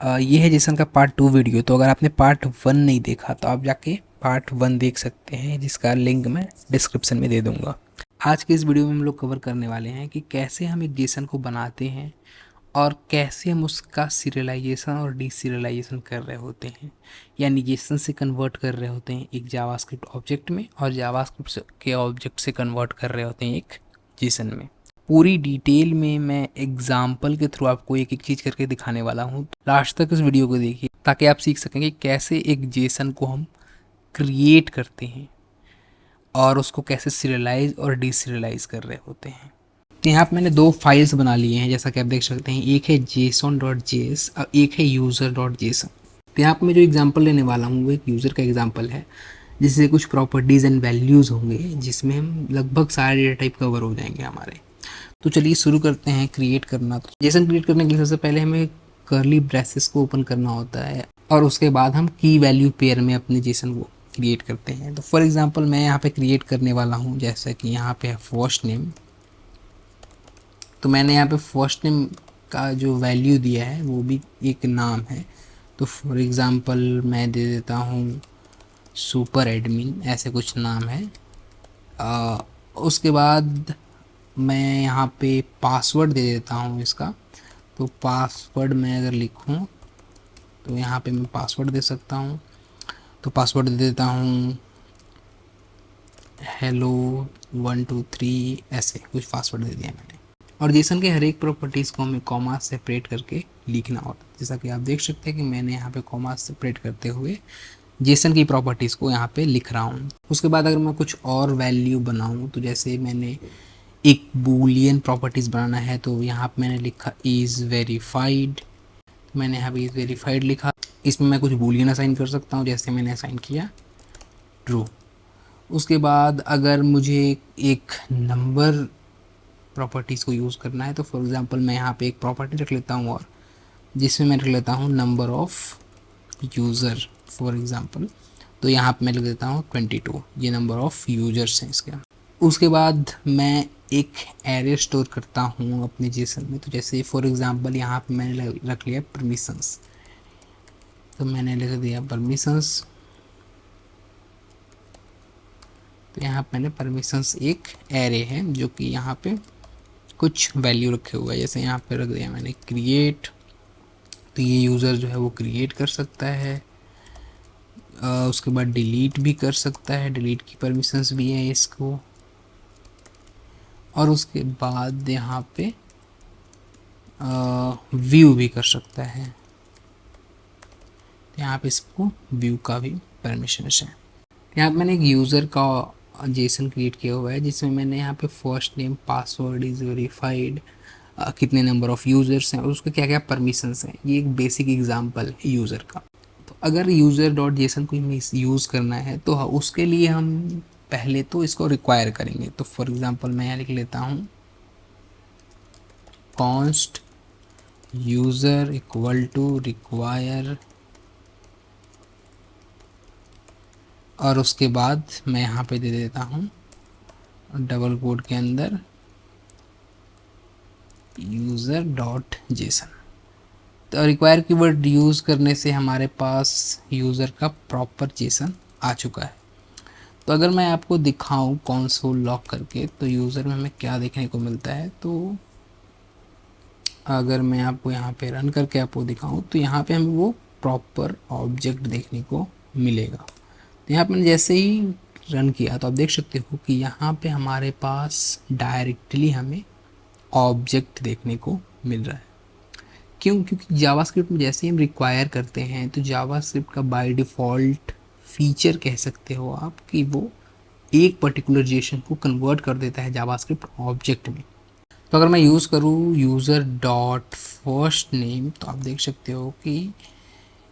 ये है जेसन का पार्ट 2 वीडियो। तो अगर आपने पार्ट 1 नहीं देखा तो आप जाके पार्ट 1 देख सकते हैं, जिसका लिंक मैं डिस्क्रिप्शन में दे दूंगा। आज के इस वीडियो में हम लोग कवर करने वाले हैं कि कैसे हम एक जेसन को बनाते हैं और कैसे हम उसका सीरियलाइजेशन और डीसीरियलाइजेशन कर रहे होते हैं, यानी जेसन से कन्वर्ट कर रहे होते हैं एक जावास्क्रिप्ट ऑब्जेक्ट में और जावास्क्रिप्ट के ऑब्जेक्ट से कन्वर्ट कर रहे होते हैं एक जेसन में। पूरी डिटेल में मैं एग्जाम्पल के थ्रू आपको एक एक चीज़ करके दिखाने वाला हूँ। लास्ट तक इस वीडियो को देखिए ताकि आप सीख सकें कि कैसे एक जेसन को हम क्रिएट करते हैं और उसको कैसे सीरियलाइज और डीसीरियलाइज कर रहे होते हैं। तो यहाँ पे मैंने दो फाइल्स बना लिए हैं, जैसा कि आप देख सकते हैं। एक है json.js और एक है user.json। तो यहाँ पे मैं जो एग्जांपल लेने वाला हूँ वो एक यूज़र का एग्जांपल है, जिससे कुछ प्रॉपर्टीज़ एंड वैल्यूज़ होंगे, जिसमें हम लगभग सारे डेटा टाइप कवर हो जाएंगे हमारे। तो चलिए शुरू करते हैं क्रिएट करना। तो जेसन क्रिएट करने के लिए सबसे पहले हमें कर्ली ब्रेसेस को ओपन करना होता है और उसके बाद हम की वैल्यू पेयर में अपने जेसन को क्रिएट करते हैं। तो फॉर एग्जांपल मैं यहाँ पे क्रिएट करने वाला हूँ, जैसा कि यहाँ पे है फर्स्ट नेम। तो मैंने यहाँ पे फर्स्ट नेम का जो वैल्यू दिया है वो भी एक नाम है। तो फॉर एग्ज़ाम्पल मैं दे देता हूँ सुपर एडमिन, ऐसे कुछ नाम है। उसके बाद मैं यहाँ पे पासवर्ड दे देता हूँ इसका। तो पासवर्ड मैं अगर लिखूँ तो यहाँ पे मैं पासवर्ड दे सकता हूँ। तो पासवर्ड दे देता हूँ हेलो 123, ऐसे कुछ पासवर्ड दे दिया मैंने। और जेसन के हर एक प्रॉपर्टीज़ को हमें कॉमा सेपरेट करके लिखना होता है, जैसा कि आप देख सकते हैं कि मैंने यहाँ पे कॉमा सेपरेट करते हुए जेसन की प्रॉपर्टीज़ को यहाँ पे लिख रहा हूँ। उसके बाद अगर मैं कुछ और वैल्यू बनाऊँ, तो जैसे मैंने एक बूलियन प्रॉपर्टीज़ बनाना है, तो यहाँ पे मैंने लिखा इज़ वेरीफाइड। मैंने यहाँ पे इज़ वेरीफाइड लिखा। इसमें मैं कुछ बूलियन असाइन कर सकता हूँ, जैसे मैंने असाइन किया ट्रू। उसके बाद अगर मुझे एक नंबर प्रॉपर्टीज़ को यूज़ करना है, तो फॉर एग्ज़ाम्पल मैं यहाँ पे एक प्रॉपर्टी रख लेता हूँ और जिसमें मैं रख लेता हूँ number of user for example. तो यहाँ पे मैं लिख देता हूँ 22, ये नंबर ऑफ़ यूजर्स हैं इसके। उसके बाद मैं एक एरे स्टोर करता हूँ अपने जेसन में। तो जैसे फॉर एग्ज़ाम्पल यहाँ पे मैंने रख लिया परमिशंस। तो मैंने लिख दिया परमिशंस। तो यहाँ पे मैंने परमिशंस एक एरे है जो कि यहाँ पे कुछ वैल्यू रखे हुआ है, जैसे यहाँ पे रख दिया मैंने क्रिएट। तो ये यूज़र जो है वो क्रिएट कर सकता है। उसके बाद डिलीट भी कर सकता है, डिलीट की परमिशंस भी है इसको। और उसके बाद यहाँ पे व्यू भी कर सकता है। यहाँ पे इसको व्यू का भी परमिशन है। यहाँ पे मैंने एक यूज़र का जेसन क्रिएट किया हुआ है, जिसमें मैंने यहाँ पे first name, password is verified, कितने नंबर ऑफ़ यूज़र्स हैं और उसके क्या क्या परमिशंस हैं। ये एक बेसिक एग्जांपल है यूज़र का। तो अगर यूज़र डॉट जेसन को हमें यूज़ करना है तो उसके लिए हम पहले तो इसको रिक्वायर करेंगे। तो फॉर एग्ज़ाम्पल मैं यहाँ लिख लेता हूँ const user equal to require, और उसके बाद मैं यहाँ पे दे देता हूँ डबल कोड के अंदर यूज़र डॉट जेसन। तो रिक्वायर कीवर्ड यूज़ करने से हमारे पास यूज़र का प्रॉपर जेसन आ चुका है। तो अगर मैं आपको दिखाऊं कंसोल लॉक करके तो यूज़र में हमें क्या देखने को मिलता है, तो अगर मैं आपको यहाँ पे रन करके आपको दिखाऊं तो यहाँ पे हमें वो प्रॉपर ऑब्जेक्ट देखने को मिलेगा। तो यहाँ पे मैंने जैसे ही रन किया तो आप देख सकते हो कि यहाँ पे हमारे पास डायरेक्टली हमें ऑब्जेक्ट देखने को मिल रहा है। क्यों? क्योंकि जावास्क्रिप्ट में जैसे ही हम रिक्वायर करते हैं तो जावास्क्रिप्ट का बाय डिफ़ॉल्ट फीचर कह सकते हो आप कि वो एक पर्टिकुलर जेसन को कन्वर्ट कर देता है जावास्क्रिप्ट ऑब्जेक्ट में। तो अगर मैं यूज़ करूँ यूज़र डॉट फर्स्ट नेम, तो आप देख सकते हो कि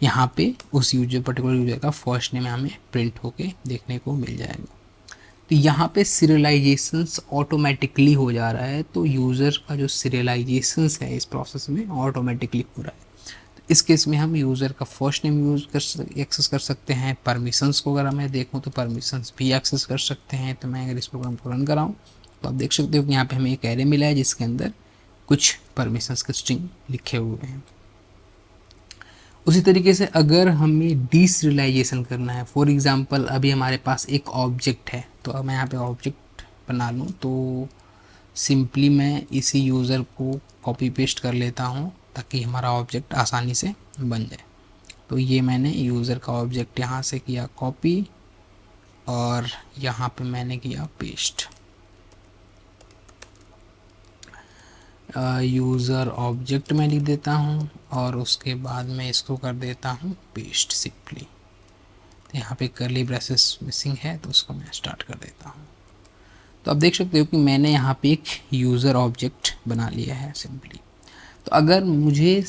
यहाँ पे उस यूजर पर्टिकुलर यूजर का फर्स्ट नेम हमें प्रिंट होके देखने को मिल जाएगा। तो यहाँ पे सीरियलाइजेशंस ऑटोमेटिकली हो जा रहा है। तो यूज़र का जो सीरियलाइजेशंस है इस प्रोसेस में ऑटोमेटिकली हो रहा है। तो इस केस में हम यूज़र का फर्स्ट नेम एक्सेस कर सकते हैं। परमिशंस को अगर मैं देखूँ तो परमिशंस भी एक्सेस कर सकते हैं। तो मैं अगर इस प्रोग्राम को रन कराऊँ तो आप देख सकते हो कि यहाँ पे हमें एक एरे मिला है जिसके अंदर कुछ परमिशंस के स्ट्रिंग लिखे हुए हैं। उसी तरीके से अगर हमें डीसरियलाइजेशन करना है, फॉर एग्जांपल अभी हमारे पास एक ऑब्जेक्ट है, तो अब मैं यहाँ पे ऑब्जेक्ट बना लूँ, तो सिंपली मैं इसी यूज़र को कॉपी पेस्ट कर लेता हूँ ताकि हमारा ऑब्जेक्ट आसानी से बन जाए। तो ये मैंने यूज़र का ऑब्जेक्ट यहाँ से किया कॉपी और यहाँ पे मैंने किया पेस्ट। यूज़र ऑब्जेक्ट मैं लिख देता हूँ और उसके बाद मैं इसको कर देता हूँ पेस्ट सिंपली। तो यहाँ पे कर्ली ब्रेसेस मिसिंग है तो उसको मैं स्टार्ट कर देता हूँ। तो आप देख सकते हो कि मैंने यहाँ पे एक यूज़र ऑब्जेक्ट बना लिया है सिंपली। तो अगर मुझे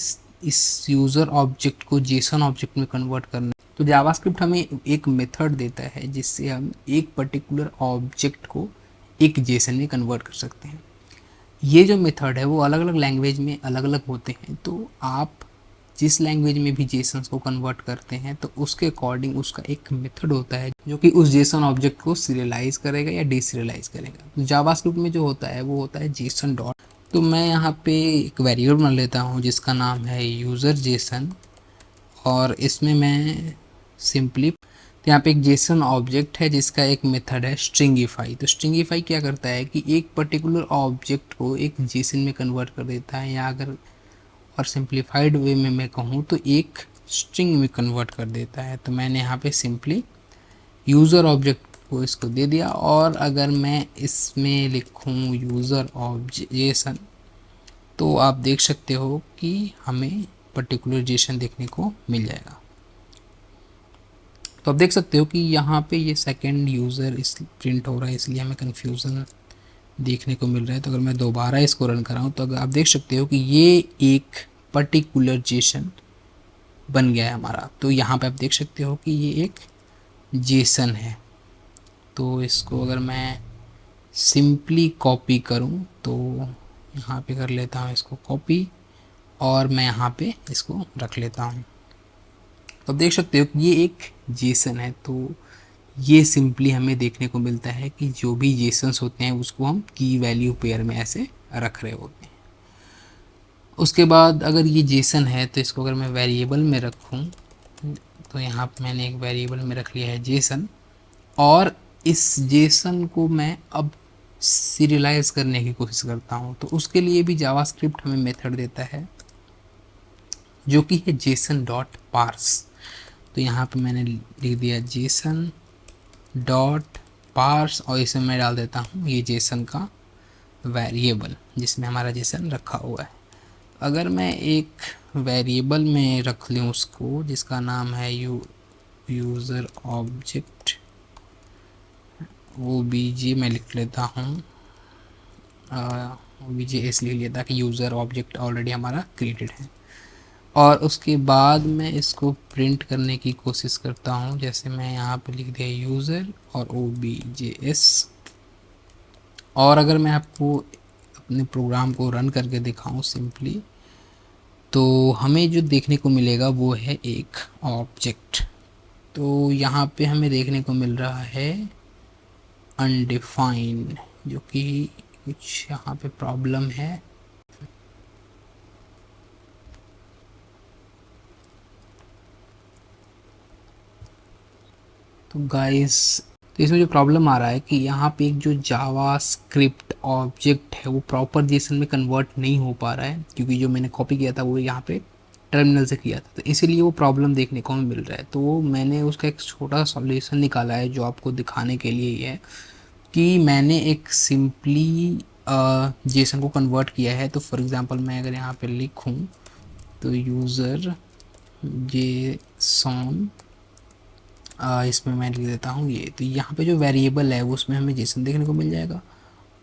इस यूज़र ऑब्जेक्ट को जेसन ऑब्जेक्ट में कन्वर्ट करना, तो जावास्क्रिप्ट हमें एक मेथड देता है जिससे हम एक पर्टिकुलर ऑब्जेक्ट को एक जेसन में कन्वर्ट कर सकते हैं। ये जो मेथड है वो अलग अलग लैंग्वेज में अलग अलग होते हैं, तो आप जिस लैंग्वेज में भी जेसन्स को कन्वर्ट करते हैं तो उसके अकॉर्डिंग उसका एक मेथड होता है जो कि उस जेसन ऑब्जेक्ट को सीरियलाइज करेगा या डीसीरियलाइज करेगा। तो जावास्क्रिप्ट में जो होता है वो होता है जेसन डॉट। तो मैं यहाँ पे एक वेरिएबल बना लेता हूँ जिसका नाम है यूज़र जेसन और इसमें मैं सिंपली, तो यहाँ पे एक जेसन ऑब्जेक्ट है जिसका एक मेथड है स्ट्रिंगिफाई। तो स्ट्रिंगिफाई क्या करता है कि एक पर्टिकुलर ऑब्जेक्ट को एक जेसन में कन्वर्ट कर देता है, या अगर और सिंप्लीफाइड वे में मैं कहूँ तो एक स्ट्रिंग में कन्वर्ट कर देता है। तो मैंने यहाँ पे सिंपली यूज़र ऑब्जेक्ट को इसको दे दिया, और अगर मैं इसमें लिखूँ यूज़र ऑब्जेक्शन तो आप देख सकते हो कि हमें पर्टिकुलर जेसन देखने को मिल जाएगा। तो आप देख सकते हो कि यहाँ पे ये सेकंड यूज़र इस प्रिंट हो रहा है, इसलिए हमें कन्फ्यूज़न देखने को मिल रहा है। तो अगर मैं दोबारा इसको रन कराऊँ तो अगर आप देख सकते हो कि ये एक पर्टिकुलर जेसन बन गया है हमारा। तो यहाँ पे आप देख सकते हो कि ये एक जेसन है। तो इसको अगर मैं सिंपली कॉपी करूँ तो यहाँ पे कर लेता हूँ इसको कॉपी और मैं यहाँ पे इसको रख लेता हूँ। तो आप देख सकते हो कि ये एक जेसन है। तो ये सिंपली हमें देखने को मिलता है कि जो भी जेसन्स होते हैं उसको हम की वैल्यू पेयर में ऐसे रख रहे होते हैं। उसके बाद अगर ये जेसन है तो इसको अगर मैं वेरिएबल में रखूं तो यहाँ पे मैंने एक वेरिएबल में रख लिया है जेसन, और इस जेसन को मैं अब सीरियलाइज करने की कोशिश करता हूँ। तो उसके लिए भी जावास्क्रिप्ट हमें मेथड देता है जो कि है जेसन डॉट पार्स। तो यहाँ पे मैंने लिख दिया जेसन डॉट पार्स और इसमें मैं डाल देता हूँ ये जेसन का वेरिएबल जिसमें हमारा जेसन रखा हुआ है। अगर मैं एक वेरिएबल में रख लूँ उसको जिसका नाम है यूज़र ऑब्जेक्ट OBJ मैं लिख लेता हूँ, OBJ इसलिए लिया था कि यूज़र ऑब्जेक्ट ऑलरेडी हमारा क्रिएटेड है। और उसके बाद मैं इसको प्रिंट करने की कोशिश करता हूँ, जैसे मैं यहाँ पे लिख दिया यूज़र और OBJS। और अगर मैं आपको अपने प्रोग्राम को रन करके दिखाऊँ सिंपली, तो हमें जो देखने को मिलेगा वो है एक ऑब्जेक्ट। तो यहाँ पे हमें देखने को मिल रहा है अनडिफाइंड, जो कि कुछ यहाँ पे प्रॉब्लम है। तो गाइस, तो इसमें जो प्रॉब्लम आ रहा है कि यहाँ पे एक जो जावास्क्रिप्ट ऑब्जेक्ट है वो प्रॉपर जेसन में कन्वर्ट नहीं हो पा रहा है, क्योंकि जो मैंने कॉपी किया था वो यहाँ पे टर्मिनल से किया था, तो इसीलिए वो प्रॉब्लम देखने को मिल रहा है। तो वो मैंने उसका एक छोटा सॉल्यूशन निकाला है जो आपको दिखाने के लिए ही है कि मैंने एक सिंपली जेसन को कन्वर्ट किया है। तो फॉर एग्ज़ाम्पल मैं अगर यहाँ पे लिखूँ तो यूज़र जेसन, इसमें मैं लिख देता हूँ ये, तो यहाँ पे जो वेरिएबल है वो उसमें हमें जेसन देखने को मिल जाएगा।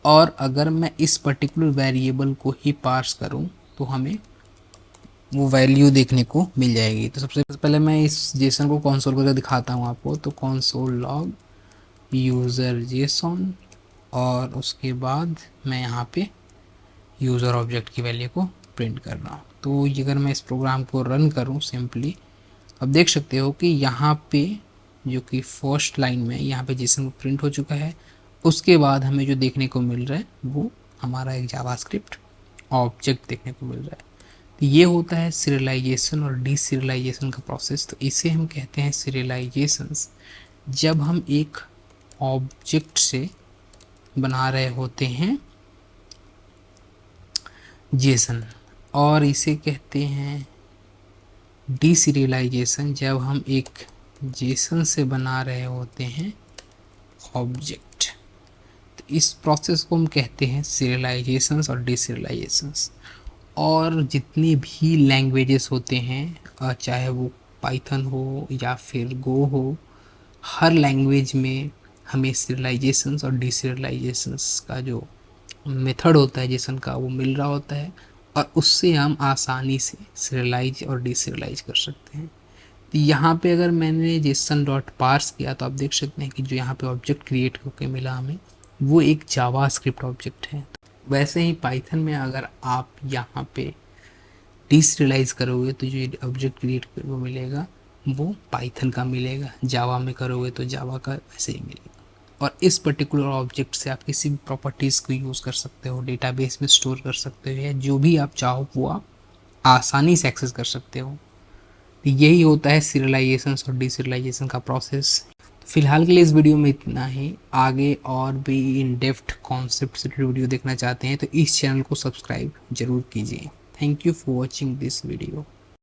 और अगर मैं इस पर्टिकुलर वेरिएबल को ही पार्स करूँ तो हमें वो वैल्यू देखने को मिल जाएगी। तो सबसे पहले मैं इस जेसन को कंसोल करके दिखाता हूँ आपको। तो कंसोल लॉग यूज़र जेसन, और उसके बाद मैं यहाँ पे यूज़र ऑब्जेक्ट की वैल्यू को प्रिंट कर रहा हूँ। तो अगर मैं इस प्रोग्राम को रन करूँ सिंपली, अब देख सकते हो कि यहाँ पे जो कि फर्स्ट लाइन में यहाँ पे जेसन प्रिंट हो चुका है। उसके बाद हमें जो देखने को मिल रहा है वो हमारा एक जावास्क्रिप्ट ऑब्जेक्ट देखने को मिल रहा है। तो ये होता है सीरियलाइजेशन और डीसीरियलाइजेशन का प्रोसेस। तो इसे हम कहते हैं सीरियलाइजेशंस। जब हम एक ऑब्जेक्ट से बना रहे होते हैं जेसन, और इसे कहते हैं डीसीरियलाइजेशन जब हम एक जेसन से बना रहे होते हैं ऑब्जेक्ट। तो इस प्रोसेस को हम कहते हैं सीरियलाइजेशंस और डीसीरियलाइजेशंस। और जितनी भी लैंग्वेजेस होते हैं, चाहे वो पाइथन हो या फिर गो हो, हर लैंग्वेज में हमें सीरियलाइजेशंस और डीसीरियलाइजेशंस का जो मेथड होता है जेसन का वो मिल रहा होता है, और उससे हम आसानी से सीरियलाइज और डीसीरियलाइज कर सकते हैं। तो यहाँ पे अगर मैंने जेसन डॉट पार्स किया तो आप देख सकते हैं कि जो यहाँ पे ऑब्जेक्ट क्रिएट होकर मिला हमें वो एक जावा स्क्रिप्ट ऑब्जेक्ट है। वैसे ही पाइथन में अगर आप यहाँ पे डीसीरियलाइज करोगे तो जो ऑब्जेक्ट क्रिएट वो मिलेगा वो पाइथन का मिलेगा, जावा में करोगे तो जावा का वैसे ही मिलेगा। और इस पर्टिकुलर ऑब्जेक्ट से आप किसी भी प्रॉपर्टीज़ को यूज़ कर सकते हो, डेटाबेस में स्टोर कर सकते हो, या जो भी आप चाहो वो आप आसानी से एक्सेस कर सकते हो। तो यही होता है सीरियलाइजेशन और डीसीरियलाइजेशन का प्रोसेस। फिलहाल के लिए इस वीडियो में इतना ही। आगे और भी इन डेप्थ कॉन्सेप्ट से वीडियो देखना चाहते हैं तो इस चैनल को सब्सक्राइब जरूर कीजिए। Thank you for watching this video.